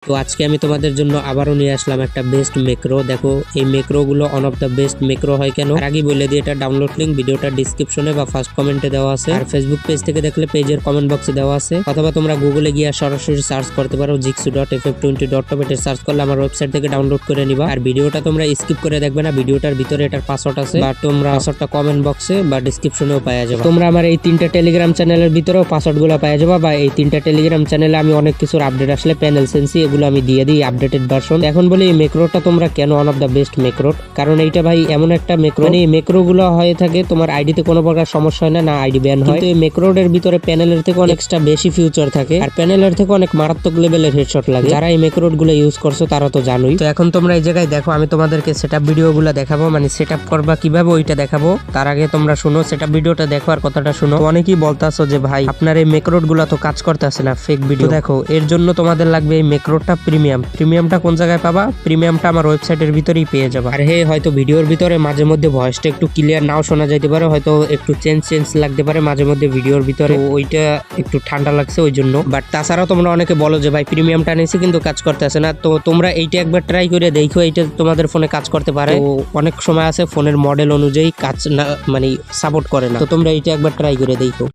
তো আজকে আমি তোমাদের জন্য আবারও নিয়ে আসলাম একটা বেস্ট ম্যাক্রো। দেখো এই ম্যাক্রো গুলো one of the best macro হয় কেন, আর আগে বলে দিই এটা ডাউনলোড লিংক ভিডিওটা ডিসক্রিপশনে বা ফার্স্ট কমেন্টে দেওয়া আছে, আর ফেসবুক পেজ থেকে দেখলে পেজের কমেন্ট বক্সে দেওয়া আছে, অথবা তোমরা গুগলে গিয়ে সরাসরি সার্চ করতে পারো jigsu.ff20.com এটা সার্চ করলে আমার ওয়েবসাইট থেকে ডাউনলোড করে নিবা। আর ভিডিওটা তোমরা স্কিপ করে দেখবে না, ভিডিওটার ভিতরে এটার পাসওয়ার্ড আছে, বা তোমরা পাসওয়ার্ডটা কমেন্ট বক্সে বা ডিসক্রিপশনেও পাওয়া যাবে। তোমরা আমার এই তিনটা টেলিগ্রাম চ্যানেলের ভিতরেও পাসওয়ার্ড গুলো পাওয়া যাবে, বা এই তিনটা টেলিগ্রাম চ্যানেলে আমি অনেক কিছুর আপডেট আসলে প্যানেল সেন্সি এগুলো আমি দিয়ে দিই আপডেটেড ভার্সন। এখন বলি এই ম্যাক্রোটা তোমরা কেন one of the best macro, কারণ এইটা ভাই এমন একটা ম্যাক্রো, মানে এই ম্যাক্রো গুলো হয়ে থাকে তোমার আইডিতে কোনো প্রকার সমস্যা হয় না আইডি ব্যান হয়। কিন্তু এই ম্যাক্রোডের ভিতরে প্যানেলের থেকে অনেক এক্সট্রা বেশি ফিউচার থাকে, আর প্যানেলের থেকে অনেক মারাত্মক লেভেলের হেডশট লাগে। যারা এই ম্যাক্রোড গুলো ইউজ করছো তারা তো জানোই। তো এখন তোমরা এই জায়গায় দেখো আমি তোমাদেরকে সেটআপ ভিডিও গুলো দেখাবো, মানে সেটআপ করবা কিভাবে ওইটা দেখাবো। তার আগে তোমরা শুনো সেটআপ ভিডিওটা দেখো আর কথাটা শুনো। অনেকেই বলতাছো যে ভাই আপনার এই ম্যাক্রোড গুলো তো কাজ করতেছে না, ফেক ভিডিও। দেখো এর জন্য তোমাদের লাগবে এই ম্যাক্রোডটা প্রিমিয়ামটা কোন জায়গায় পাবা? প্রিমিয়ামটা আমার ওয়েবসাইটের ভিতরেই পেয়ে যাবা। আর হয়তো ভিডিওর ভিতরে মাঝে মধ্যে ভয়েসটা একটু ক্লিয়ার নাও শোনা যাইতে পারে, হয়তো একটু চেঞ্জ লাগতে পারে মাঝে মধ্যে ভিডিওর ভিতরে, ওইটা একটু ঠান্ডা লাগছে ওই জন্য। বাট তাছাড়াও তোমরা অনেকে বলো যে ভাই প্রিমিয়ামটা নিয়েছি কিন্তু কাজ করতেছে না, তো তোমরা এইটা একবার ট্রাই করে দেখো, এইটা তোমাদের ফোনে কাজ করতে পারে। তো অনেক সময় আছে ফোনের মডেল অনুযায়ী কাজ না, মানে সাপোর্ট করে না, তো তোমরা এইটা একবার ট্রাই করে দেখো।